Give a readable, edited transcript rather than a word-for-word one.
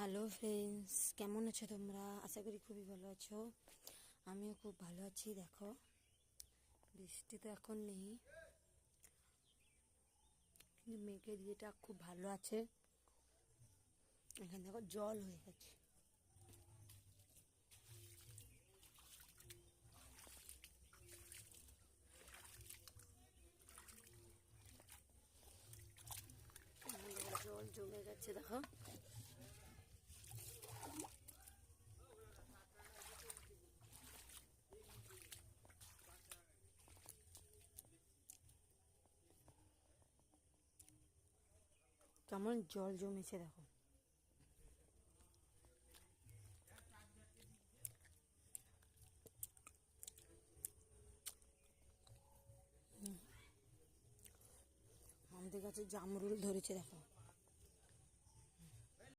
Hello friends, কেমন আছো তোমরা? আশা করি খুবই ভালো আছো। আমিও খুব ভালো আছি। দেখো, বৃষ্টি তো এখন নেই, কিন্তু মেঘের ইয়েটা খুব ভালো আছে। এখানে দেখো জল হয়ে গেছে। জল জমে গেছে দেখো। কেমন জল জমেছে দেখো। আমাদের কাছে জামরুল ধরেছে দেখো।